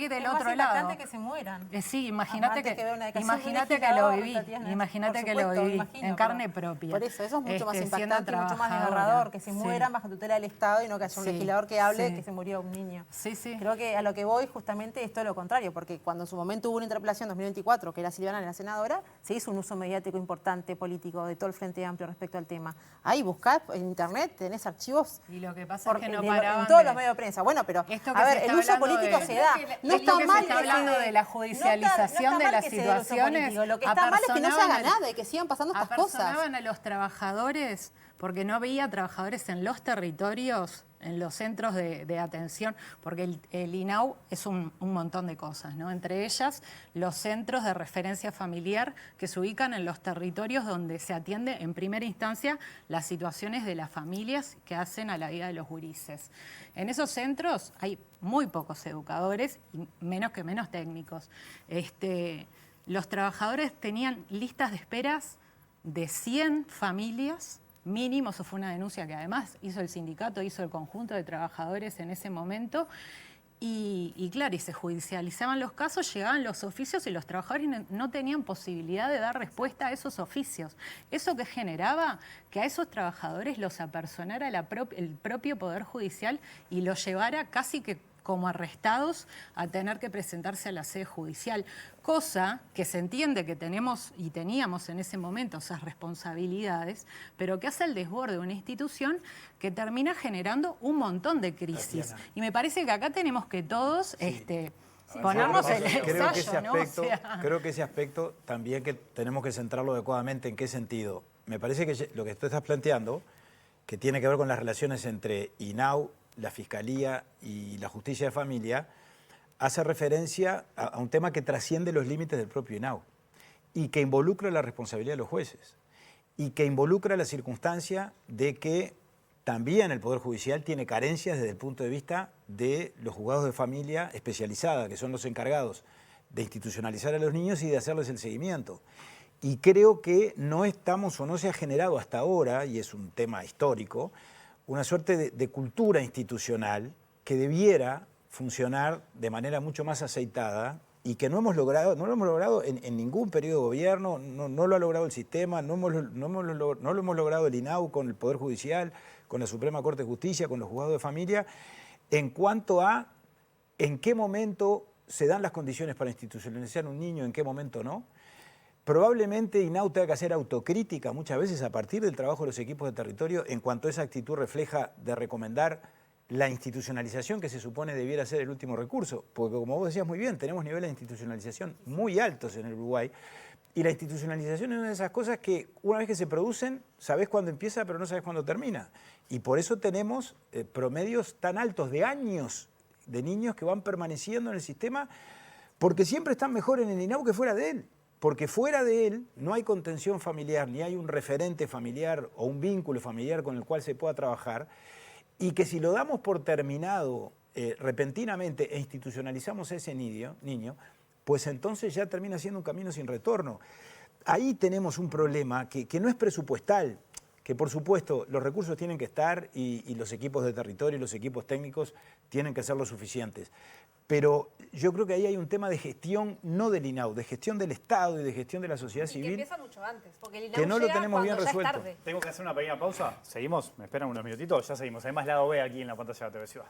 del otro lado. Es más impactante que se mueran. Sí, imagínate Antes que ver una que declaración lo de viví, Tatiana, imagínate por que lo supuesto, viví imagino, en carne propia. Por eso es mucho más siendo impactante y mucho más trabajadora. desgarrador que se Sí. mueran bajo tutela del Estado y no que haya un Sí, legislador que hable sí. que se murió un niño. Sí, sí. Creo que a lo que voy justamente es todo lo contrario, porque cuando en su momento hubo una interpelación en 2024, que era Silvana la senadora, se hizo un uso mediático importante político de todo el Frente Amplio respecto al tema. Ahí buscás en internet, tenés archivos Y lo que pasa es que no en paraban todos de- los medios de prensa. Bueno, pero Esto que a se ver, está el uso hablando político de- se da. Esto No está que se mal está que hablando de la judicialización de las mal que se dé el uso situaciones. político. Lo que está mal es que no se haga nada y que sigan pasando estas cosas. Apersonaban a los trabajadores porque no había trabajadores en los territorios en los centros de atención, porque el INAU es un montón de cosas, ¿no? Entre ellas, los centros de referencia familiar que se ubican en los territorios donde se atiende en primera instancia las situaciones de las familias que hacen a la vida de los gurises. En esos centros hay muy pocos educadores y menos técnicos. Los trabajadores tenían listas de esperas de 100 familias mínimo. Eso fue una denuncia que además hizo el sindicato, hizo el conjunto de trabajadores en ese momento. Y claro, y se judicializaban los casos, llegaban los oficios y los trabajadores no tenían posibilidad de dar respuesta a esos oficios. Eso que generaba que a esos trabajadores los apersonara el propio Poder Judicial y los llevara casi que como arrestados a tener que presentarse a la sede judicial, cosa que se entiende que tenemos y teníamos en ese momento esas responsabilidades, pero que hace el desborde de una institución que termina generando un montón de crisis. Tatiana. Y me parece que acá tenemos que todos Ponernos el ensayo, ¿no? Creo que ese aspecto también que tenemos que centrarlo adecuadamente. ¿En qué sentido? Me parece que lo que tú estás planteando, que tiene que ver con las relaciones entre INAU, la Fiscalía y la Justicia de Familia, hace referencia a un tema que trasciende los límites del propio INAU y que involucra la responsabilidad de los jueces y que involucra la circunstancia de que también el Poder Judicial tiene carencias desde el punto de vista de los juzgados de familia especializada, que son los encargados de institucionalizar a los niños y de hacerles el seguimiento. Y creo que no estamos o no se ha generado hasta ahora, y es un tema histórico, una suerte de cultura institucional que debiera funcionar de manera mucho más aceitada y que no lo hemos logrado en ningún periodo de gobierno, no lo ha logrado el sistema, no lo hemos logrado el INAU con el Poder Judicial, con la Suprema Corte de Justicia, con los juzgados de familia, en cuanto a en qué momento se dan las condiciones para institucionalizar un niño, en qué momento no. Probablemente INAU tenga que hacer autocrítica muchas veces a partir del trabajo de los equipos de territorio en cuanto esa actitud refleja de recomendar la institucionalización que se supone debiera ser el último recurso, porque como vos decías muy bien, tenemos niveles de institucionalización muy altos en el Uruguay y la institucionalización es una de esas cosas que una vez que se producen, sabés cuándo empieza pero no sabés cuándo termina y por eso tenemos promedios tan altos de años de niños que van permaneciendo en el sistema porque siempre están mejor en el INAU que fuera de él. Porque fuera de él no hay contención familiar, ni hay un referente familiar o un vínculo familiar con el cual se pueda trabajar, y que si lo damos por terminado repentinamente e institucionalizamos a ese niño, pues entonces ya termina siendo un camino sin retorno. Ahí tenemos un problema que no es presupuestal, que por supuesto los recursos tienen que estar y los equipos de territorio y los equipos técnicos tienen que ser lo suficientes. Pero yo creo que ahí hay un tema de gestión, no del INAU, de gestión del Estado y de gestión de la sociedad civil. Que empieza mucho antes, porque el INAU que no lo llega tenemos bien cuando ya es resuelto. tarde. Tengo que hacer una pequeña pausa. ¿Seguimos? ¿Me esperan unos minutitos? Ya seguimos. Hay más lado B aquí en la pantalla de TV Ciudad.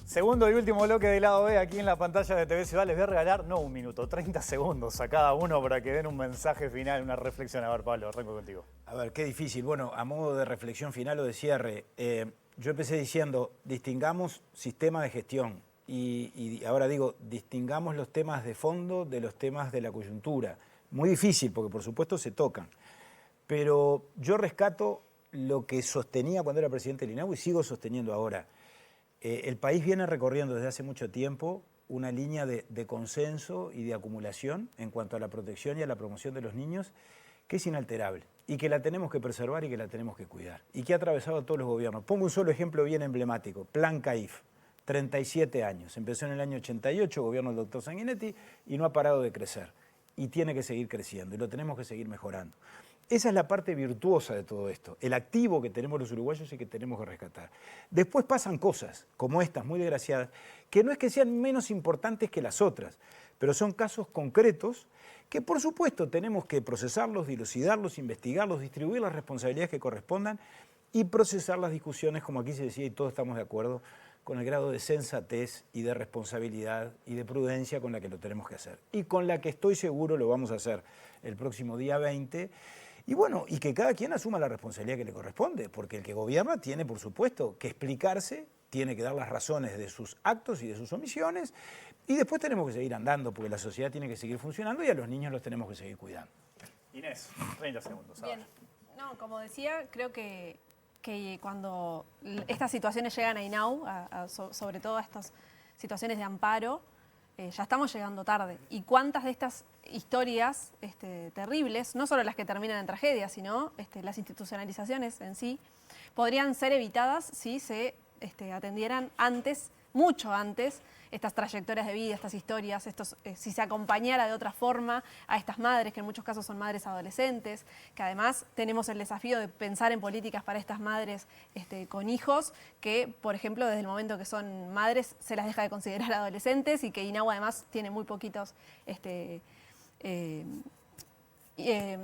Segundo y último bloque de lado B aquí en la pantalla de TV Ciudad. Les voy a regalar, no un minuto, 30 segundos a cada uno para que den un mensaje final, una reflexión. A ver, Pablo, arranco contigo. A ver, qué difícil. Bueno, a modo de reflexión final o de cierre, yo empecé diciendo, distingamos sistema de gestión y ahora digo, distingamos los temas de fondo de los temas de la coyuntura. Muy difícil porque por supuesto se tocan, pero yo rescato lo que sostenía cuando era presidente del INAU y sigo sosteniendo ahora. El país viene recorriendo desde hace mucho tiempo una línea de consenso y de acumulación en cuanto a la protección y a la promoción de los niños que es inalterable y que la tenemos que preservar y que la tenemos que cuidar y que ha atravesado a todos los gobiernos. Pongo un solo ejemplo bien emblemático, Plan CAIF, 37 años. Empezó en el año 88, gobierno del doctor Sanguinetti, y no ha parado de crecer y tiene que seguir creciendo y lo tenemos que seguir mejorando. Esa es la parte virtuosa de todo esto, el activo que tenemos los uruguayos y que tenemos que rescatar. Después pasan cosas como estas, muy desgraciadas, que no es que sean menos importantes que las otras, pero son casos concretos que por supuesto tenemos que procesarlos, dilucidarlos, investigarlos, distribuir las responsabilidades que correspondan y procesar las discusiones, como aquí se decía y todos estamos de acuerdo, con el grado de sensatez y de responsabilidad y de prudencia con la que lo tenemos que hacer. Y con la que estoy seguro lo vamos a hacer el próximo día 20, Y bueno, y que cada quien asuma la responsabilidad que le corresponde, porque el que gobierna tiene, por supuesto, que explicarse, tiene que dar las razones de sus actos y de sus omisiones, y después tenemos que seguir andando, porque la sociedad tiene que seguir funcionando y a los niños los tenemos que seguir cuidando. Inés, 30 segundos. A ver. Bien, no, como decía, creo que cuando estas situaciones llegan a INAU, sobre todo a estas situaciones de amparo, ya estamos llegando tarde. ¿Y cuántas de estas historias terribles, no solo las que terminan en tragedia, sino las institucionalizaciones en sí, podrían ser evitadas si se atendieran antes, mucho antes, estas trayectorias de vida, estas historias, si se acompañara de otra forma a estas madres, que en muchos casos son madres adolescentes, que además tenemos el desafío de pensar en políticas para estas madres con hijos, que, por ejemplo, desde el momento que son madres se las deja de considerar adolescentes y que INAU además tiene muy poquitos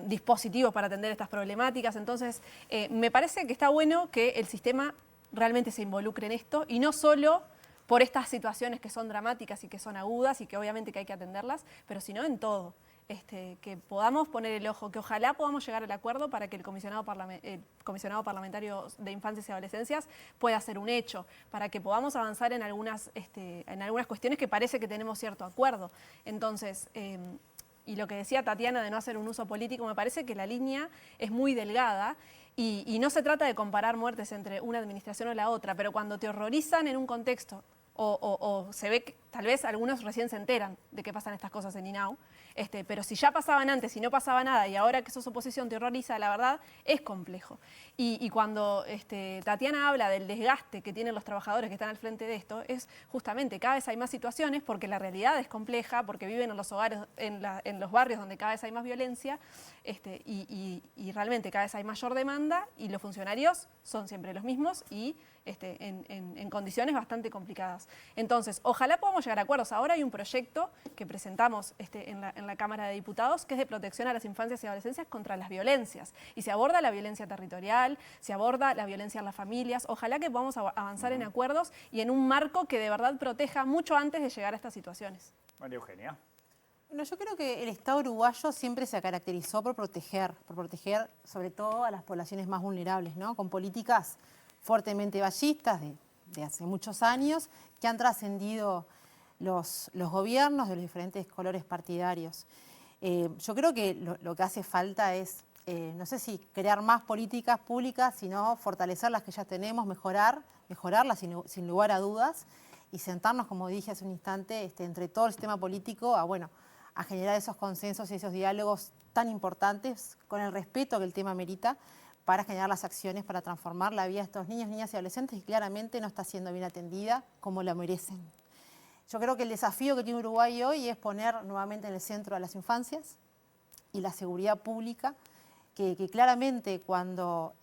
dispositivos para atender estas problemáticas. Entonces, me parece que está bueno que el sistema realmente se involucre en esto y no solo por estas situaciones que son dramáticas y que son agudas y que obviamente que hay que atenderlas, pero sino en todo. Que podamos poner el ojo, que ojalá podamos llegar al acuerdo para que el comisionado parlamentario de infancias y adolescencias pueda ser un hecho, para que podamos avanzar en algunas cuestiones que parece que tenemos cierto acuerdo. Entonces, y lo que decía Tatiana de no hacer un uso político, me parece que la línea es muy delgada y no se trata de comparar muertes entre una administración o la otra, pero cuando te horrorizan en un contexto o se ve que tal vez algunos recién se enteran de que pasan estas cosas en INAU, pero si ya pasaban antes y no pasaba nada y ahora que sos oposición te horroriza, la verdad, es complejo. Y cuando Tatiana habla del desgaste que tienen los trabajadores que están al frente de esto, es justamente cada vez hay más situaciones porque la realidad es compleja, porque viven en los hogares, en los barrios donde cada vez hay más violencia y realmente cada vez hay mayor demanda y los funcionarios son siempre los mismos y en condiciones bastante complicadas. Entonces, ojalá podamos llegar a acuerdos. Ahora hay un proyecto que presentamos en la Cámara de Diputados que es de protección a las infancias y adolescencias contra las violencias. Y se aborda la violencia territorial, se aborda la violencia en las familias. Ojalá que podamos avanzar en acuerdos y en un marco que de verdad proteja mucho antes de llegar a estas situaciones. María Eugenia. Bueno, yo creo que el Estado uruguayo siempre se caracterizó por proteger sobre todo a las poblaciones más vulnerables, ¿no? Con políticas fuertemente vallistas de hace muchos años que han trascendido los gobiernos de los diferentes colores partidarios. Yo creo que lo que hace falta es, no sé si crear más políticas públicas, sino fortalecer las que ya tenemos, mejorarlas sin lugar a dudas y sentarnos, como dije hace un instante, entre todo el sistema político a generar esos consensos y esos diálogos tan importantes con el respeto que el tema merita para generar las acciones para transformar la vida de estos niños, niñas y adolescentes que claramente no está siendo bien atendida como la merecen. Yo creo que el desafío que tiene Uruguay hoy es poner nuevamente en el centro a las infancias y la seguridad pública, que claramente cuando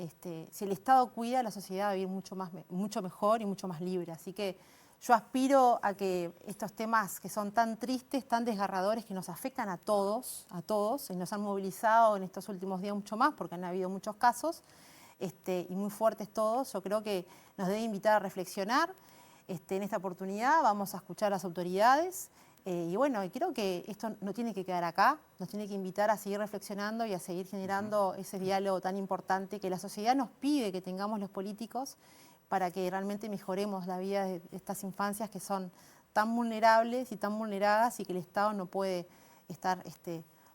si el Estado cuida, la sociedad va a vivir mucho mejor y mucho más libre. Así que yo aspiro a que estos temas que son tan tristes, tan desgarradores, que nos afectan a todos, y nos han movilizado en estos últimos días mucho más, porque han habido muchos casos, y muy fuertes todos, yo creo que nos debe invitar a reflexionar. En esta oportunidad vamos a escuchar a las autoridades, y creo que esto no tiene que quedar acá, nos tiene que invitar a seguir reflexionando y a seguir generando ese diálogo tan importante que la sociedad nos pide que tengamos los políticos, para que realmente mejoremos la vida de estas infancias que son tan vulnerables y tan vulneradas y que el Estado no puede estar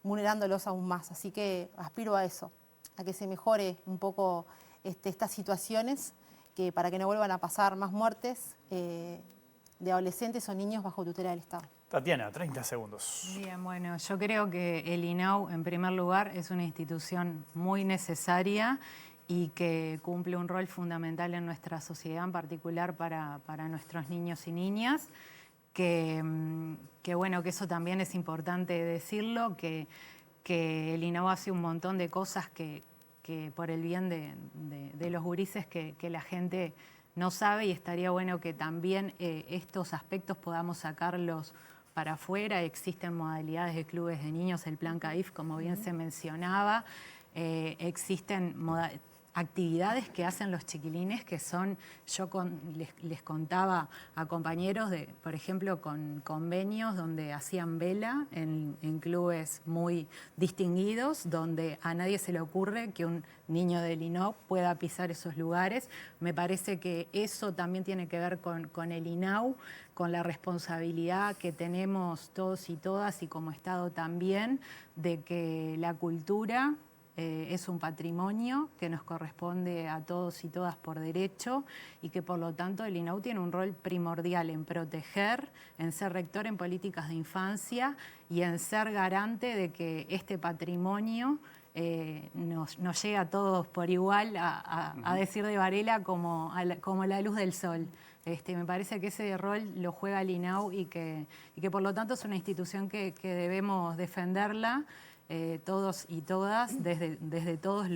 vulnerándolos aún más. Así que aspiro a eso, a que se mejore un poco estas situaciones para que no vuelvan a pasar más muertes de adolescentes o niños bajo tutela del Estado. Tatiana, 30 segundos. Bien, bueno, yo creo que el INAU, en primer lugar, es una institución muy necesaria y que cumple un rol fundamental en nuestra sociedad, en particular para nuestros niños y niñas, que eso también es importante decirlo, que el INAU hace un montón de cosas que por el bien de los gurises que la gente no sabe, y estaría bueno que también estos aspectos podamos sacarlos para afuera. Existen modalidades de clubes de niños, el plan CAIF, como bien se mencionaba, existen actividades que hacen los chiquilines que son, les contaba a compañeros de, por ejemplo, con convenios donde hacían vela en clubes muy distinguidos, donde a nadie se le ocurre que un niño del INAU pueda pisar esos lugares. Me parece que eso también tiene que ver con el INAU, con la responsabilidad que tenemos todos y todas y como Estado también, de que la cultura es un patrimonio que nos corresponde a todos y todas por derecho y que por lo tanto el INAU tiene un rol primordial en proteger, en ser rector en políticas de infancia y en ser garante de que este patrimonio nos llega a todos por igual, a decir de Varela, como la luz del sol. Me parece que ese rol lo juega el INAU y que por lo tanto es una institución que debemos defenderla todos y todas desde todas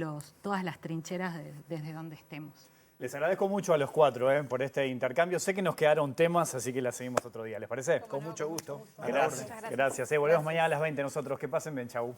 las trincheras desde donde estemos. Les agradezco mucho a los cuatro por este intercambio. Sé que nos quedaron temas, así que la seguimos otro día. ¿Les parece? Con mucho gusto. Gracias. Gracias. Volvemos mañana a las 20 nosotros. Que pasen bien. Chau.